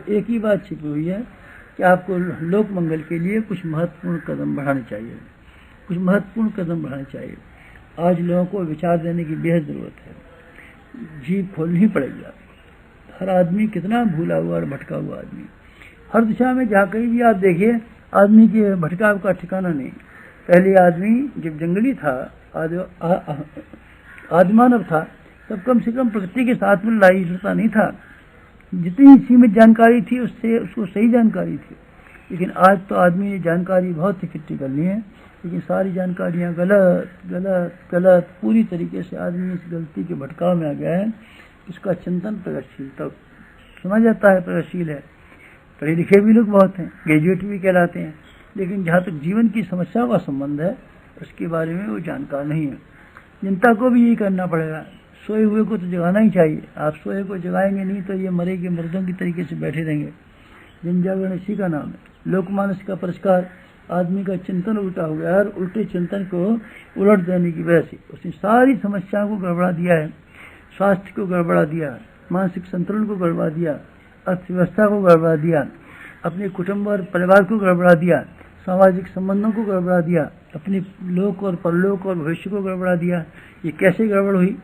एक ही बात छिपी हुई है कि आपको लोक मंगल के लिए कुछ महत्वपूर्ण कदम बढ़ाने चाहिए, कुछ महत्वपूर्ण कदम बढ़ाने चाहिए। आज लोगों को विचार देने की बेहद ज़रूरत है, जीभ खोलनी पड़ेगी। हर आदमी कितना भूला हुआ और भटका हुआ आदमी, हर दिशा में जहाँ कहीं भी आप देखिए आदमी के भटकाव का ठिकाना नहीं। पहले आदमी जब जंगली था, आदिमानव था, तब कम से कम प्रकृति के साथ में लड़ाई झगड़ा नहीं था। जितनी सीमित जानकारी थी उससे उसको सही जानकारी थी। लेकिन आज तो आदमी ने जानकारी बहुत इकट्ठी कर ली है, लेकिन सारी जानकारियाँ गलत गलत गलत, पूरी तरीके से आदमी इस गलती के भटकाव में आ गया है। इसका चिंतन प्रगतिशील तब सुना जाता है, प्रगतिशील है। पढ़े लिखे भी लोग बहुत हैं, ग्रेजुएट भी कहलाते हैं, लेकिन जहाँ तक जीवन की समस्याओं का संबंध है उसके बारे में वो जानकार नहीं है। जनता को भी यही करना पड़ेगा, सोए हुए को तो जगाना ही चाहिए। आप सोए को जगाएंगे नहीं तो ये मरे के मर्दों की तरीके से बैठे रहेंगे। जन जागरण इसी का नाम है। लोकमानस का पुरस्कार आदमी का चिंतन उल्टा हो गया और उल्टे चिंतन को उलट देने की वजह से उसने सारी समस्याओं को गड़बड़ा दिया है। स्वास्थ्य को गड़बड़ा दिया, मानसिक संतुलन को गड़बड़ा दिया, अर्थव्यवस्था को गड़बड़ा दिया, अपने कुटुंब और परिवार को गड़बड़ा दिया, सामाजिक संबंधों को गड़बड़ा दिया, अपनी लोक और परलोक और भविष्य को गड़बड़ा दिया। ये कैसे गड़बड़ हुई?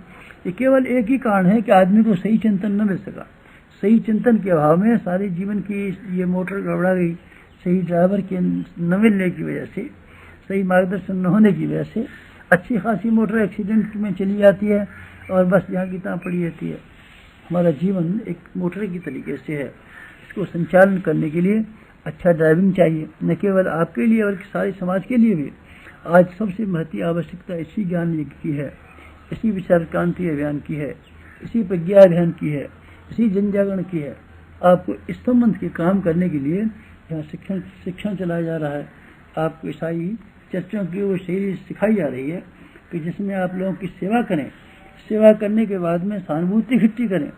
ये केवल एक ही कारण है कि आदमी को सही चिंतन न मिल सका। सही चिंतन के अभाव में सारे जीवन की ये मोटर गड़बड़ा गई। सही ड्राइवर के न मिलने की वजह से, सही मार्गदर्शन न होने की वजह से अच्छी खासी मोटर एक्सीडेंट में चली जाती है और बस यहाँ की तहाँ पड़ी रहती है। हमारा जीवन एक मोटर की तरीके से है। इसको संचालन करने के लिए अच्छा ड्राइविंग चाहिए, न केवल आपके लिए बल्कि सारे समाज के लिए भी। आज सबसे महत्वपूर्ण आवश्यकता इसी ज्ञान यज्ञ की है, इसी विचार क्रांति अभियान की है, इसी प्रज्ञा अभियान की है, इसी जन जागरण की है। आपको इस संबंध के काम करने के लिए यहाँ शिक्षण चलाया जा रहा है। आपको ईसाई चर्चों की वो शैली सिखाई जा रही है कि जिसमें आप लोगों की सेवा करें, सेवा करने के बाद में सहानुभूति इकट्ठी करें,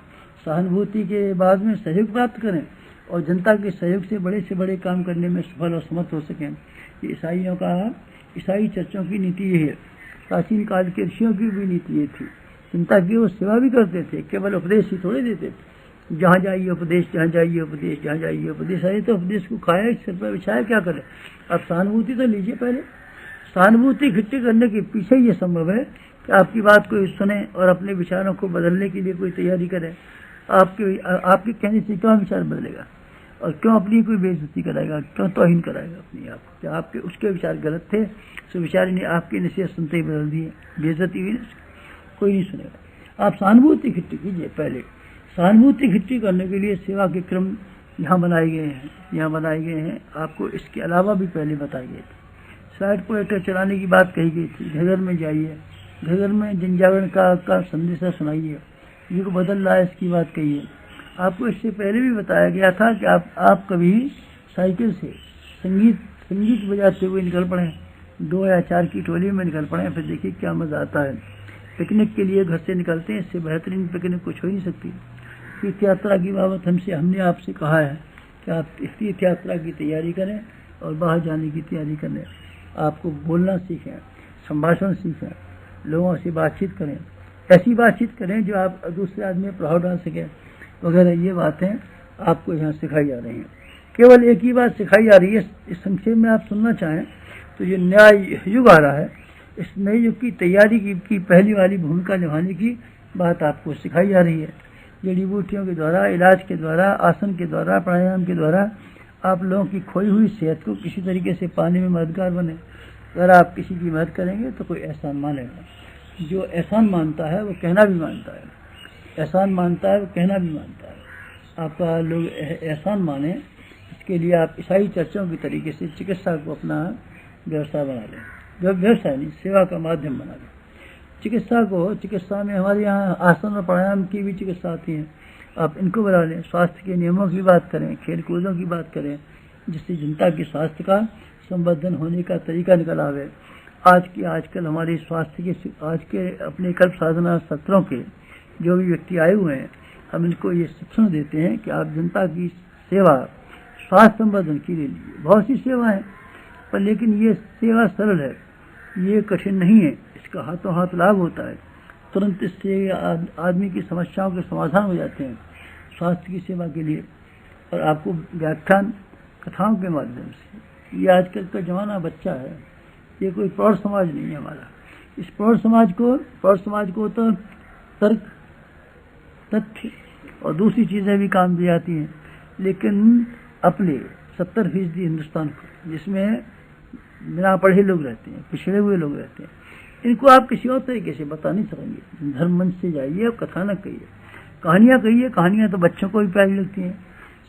सहानुभूति के बाद में सहयोग प्राप्त करें और जनता के सहयोग से बड़े काम करने में सफल और समर्थ हो सकें। ये ईसाइयों का, ईसाई चर्चों की नीति ये है। प्राचीन काल के ऋषियों की भी नीति ये थी। जनता की वो सेवा भी करते थे, केवल उपदेश ही थोड़े देते थे। जहाँ जाइए उपदेश, जहाँ जाइए उपदेश, जहाँ जाइए उपदेश। अरे तो उपदेश को खाया, सिर पर बिछाया, क्या करें? अब सहानुभूति तो लीजिए पहले। सहानुभूति इकट्ठी करने के पीछे ये संभव है कि आपकी बात कोई सुने और अपने विचारों को बदलने के लिए कोई तैयारी करे। आपके कहने से क्यों विचार बदलेगा और क्यों अपनी कोई बेइज्जती कराएगा, क्यों तौहीन कराएगा अपनी आप? क्या आपके उसके विचार गलत थे, सो विचार ने आपकी नसीहत सुनते ही बदल दिए, बेइज्जती हुई, कोई नहीं सुनेगा। आप सहानुभूति इकट्ठी कीजिए पहले। सहानुभूति इकट्ठी करने के लिए सेवा के क्रम यहाँ बनाए गए हैं। आपको इसके अलावा भी पहले बताए गए थे। साइड प्रोजेक्टर चलाने की बात कही गई थी। घर में जाइए, घर में जन जागरण का संदेशा सुनाइए, युग बदल रहा है इसकी बात कहिए। आपको इससे पहले भी बताया गया था कि आप कभी साइकिल से संगीत बजाते हुए निकल पड़े, 2 या 4 की टोली में निकल पड़े, फिर देखिए क्या मजा आता है। पिकनिक के लिए घर से निकलते हैं, इससे बेहतरीन पिकनिक कुछ हो ही नहीं सकती। तीर्थ यात्रा की बाबत हमने आपसे कहा है कि आप तीर्थ यात्रा की तैयारी करें और बाहर जाने की तैयारी करें। आपको बोलना सीखें, संभाषण सीखें, लोगों से बातचीत करें, ऐसी बातचीत करें जो आप दूसरे आदमी में प्रभाव डाल सकें वगैरह। ये बातें आपको यहाँ सिखाई जा रही हैं। केवल एक ही बात सिखाई जा रही है। इस संक्षेप में आप सुनना चाहें तो ये नया युग आ रहा है, इस नए युग की तैयारी की पहली वाली भूमिका निभाने की बात आपको सिखाई जा रही है। जड़ी बूटियों के द्वारा, इलाज के द्वारा, आसन के द्वारा, प्राणायाम के द्वारा आप लोगों की खोई हुई सेहत को किसी तरीके से पाने में मददगार बने। अगर आप किसी की मदद करेंगे तो कोई एहसान मानेगा। जो एहसान मानता है वो कहना भी मानता है, एहसान मानता है वो कहना भी मानता है। आपका लोग एहसान माने, इसके लिए आप ईसाई चर्चों की तरीके से चिकित्सा को अपना व्यवसाय बना लें। जब व्यवसाय नहीं, सेवा का माध्यम बना लें। चिकित्सा में हमारे यहाँ आसन और प्राणायाम की भी चिकित्सा आती है, आप इनको बना लें। स्वास्थ्य के नियमों की बात करें, खेल कूदों की बात करें, जिससे जनता के स्वास्थ्य का संवर्धन होने का तरीका निकल आवे। आजकल हमारे स्वास्थ्य के आज के अपने कल्प साधना सत्रों के जो भी व्यक्ति आए हुए हैं, हम इनको ये शिक्षण देते हैं कि आप जनता की सेवा, स्वास्थ्य संवर्धन के लिए बहुत सी सेवा है, पर लेकिन ये सेवा सरल है, ये कठिन नहीं है, इसका हाथों हाथ लाभ होता है। तुरंत इससे आदमी की समस्याओं के समाधान हो जाते हैं। स्वास्थ्य की सेवा के लिए और आपको व्याख्यान कथाओं के माध्यम से। ये आजकल का जमाना बच्चा है, ये कोई प्रौढ़ समाज नहीं है हमारा। इस प्रौढ़ समाज को तो तर्क, तथ्य और दूसरी चीज़ें भी काम दी जाती हैं, लेकिन अपने 70% हिंदुस्तान को, जिसमें बिना पढ़े लोग रहते हैं, पिछड़े हुए लोग रहते हैं, इनको आप किसी और तरीके से बता नहीं सकेंगे। धर्म मंच से जाइए, आप कथानक कहिए, कहानियाँ कहिए। कहानियाँ तो बच्चों को भी प्यारी लगती हैं।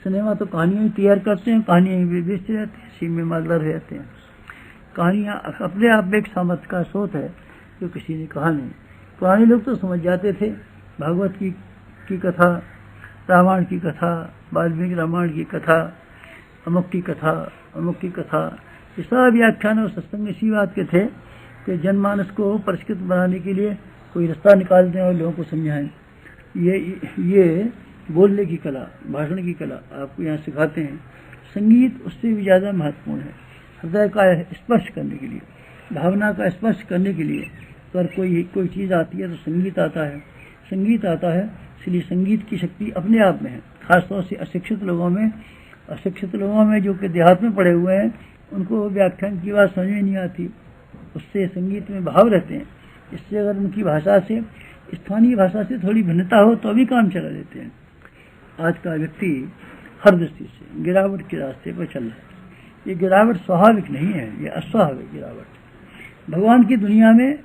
सिनेमा तो कहानियाँ ही तैयार करते हैं, कहानियाँ ही बेचते रहते हैं, सीम में मालदार हो जाते हैं। कहानियाँ अपने आप में एक सामर्थ्य का स्रोत है जो किसी ने कहा नहीं। पुराने लोग तो समझ जाते थे। भागवत की कथा, रामायण की कथा, वाल्मीकि रामायण की कथा, अमुक की कथा, ये सब व्याख्यान और सत्संग इसी बात के थे कि जनमानस को परिष्कृत बनाने के लिए कोई रास्ता निकाल दें और लोगों को समझाएं। ये बोलने की कला, भाषण की कला आपको यहाँ सिखाते हैं। संगीत उससे भी ज़्यादा महत्वपूर्ण है। हृदय का स्पर्श करने के लिए, भावना का स्पर्श करने के लिए अगर कोई चीज़ आती है तो संगीत आता है। इसलिए संगीत की शक्ति अपने आप में है। खासतौर से अशिक्षित लोगों में जो कि देहात में पड़े हुए हैं, उनको व्याख्यान की बात समझ में नहीं आती। उससे संगीत में भाव रहते हैं। इससे अगर उनकी भाषा से, स्थानीय भाषा से थोड़ी भिन्नता हो तो भी काम चला लेते हैं। आज का व्यक्ति हर दृष्टि से गिरावट के रास्ते पर चल रहा है। ये गिरावट स्वाभाविक नहीं है, ये अस्वाभाविक गिरावट। भगवान की दुनिया में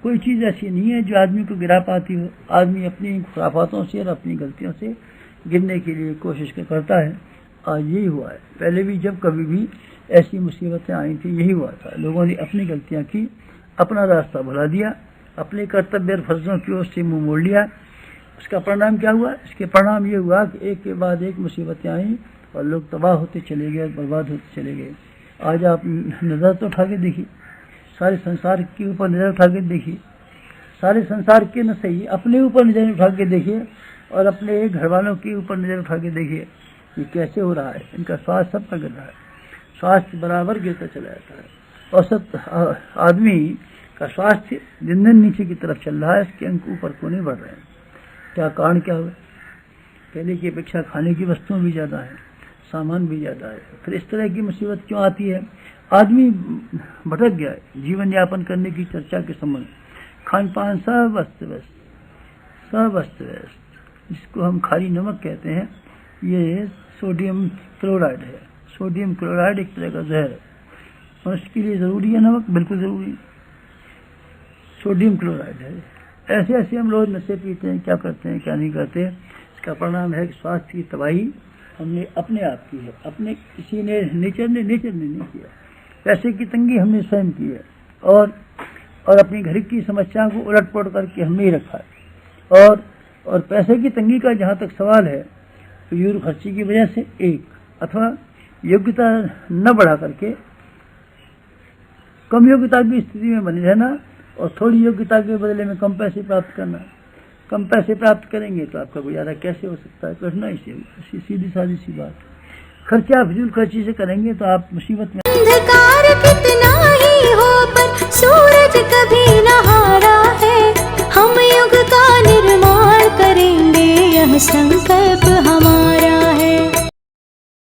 कोई चीज़ ऐसी नहीं है जो आदमी को गिरा पाती हो। आदमी अपनी खुराफातों से और अपनी गलतियों से गिरने के लिए कोशिश करता है। आज यही हुआ है। पहले भी जब कभी भी ऐसी मुसीबतें आई थी, यही हुआ था। लोगों ने अपनी गलतियां की, अपना रास्ता भुला दिया, अपने कर्तव्य और फर्जों की ओर से मुंह मोड़ लिया। उसका परिणाम क्या हुआ? इसके परिणाम ये हुआ कि एक के बाद एक मुसीबतें आई और लोग तबाह होते चले गए, बर्बाद होते चले गए। आज आप नज़र तो उठा के देखिए, सारे संसार के ऊपर नज़र उठा के देखिए, सारे संसार के न सही अपने ऊपर नज़र उठा के देखिए और अपने घर वालों के ऊपर नज़र उठा के देखिए ये कैसे हो रहा है। इनका स्वास्थ्य सबका गिर रहा है, स्वास्थ्य बराबर गिरता चला जाता है। औसत आदमी का स्वास्थ्य दिन दिन नीचे की तरफ चल रहा है, इसके अंक ऊपर को नहीं बढ़ रहे हैं। क्या कारण क्या हुआ? पहले की अपेक्षा खाने की वस्तुएं भी ज़्यादा है, सामान भी ज़्यादा है। फिर इस तरह की मुसीबत क्यों आती है? आदमी भटक गया है। जीवन यापन करने की चर्चा के संबंध, खान पान सब अस्त व्यस्त, जिसको हम खारी नमक कहते हैं, ये सोडियम क्लोराइड है। सोडियम क्लोराइड एक तरह का जहर है। मनुष्य के लिए ज़रूरी है नमक, बिल्कुल ज़रूरी। सोडियम क्लोराइड है। ऐसे हम रोज नशे पीते हैं, क्या करते हैं क्या नहीं करते। इसका परिणाम है कि स्वास्थ्य की तबाही हमने अपने आप की है, अपने किसी ने नेचर ने नहीं किया। पैसे की तंगी हमने स्वयं की है और अपनी घर की समस्या को उलट पुलट करके हमने ही रखा है। और पैसे की तंगी का जहाँ तक सवाल है, फिजूल खर्ची की वजह से एक, अथवा योग्यता न बढ़ा करके कम योग्यता की स्थिति में बने रहना और थोड़ी योग्यता के बदले में कम पैसे प्राप्त करना। कम पैसे प्राप्त करेंगे तो आपका गुजारा कैसे हो सकता है? कठिनाई से, सीधी सादी सी बात। खर्चा फिजूल खर्ची से करेंगे तो आप मुसीबत में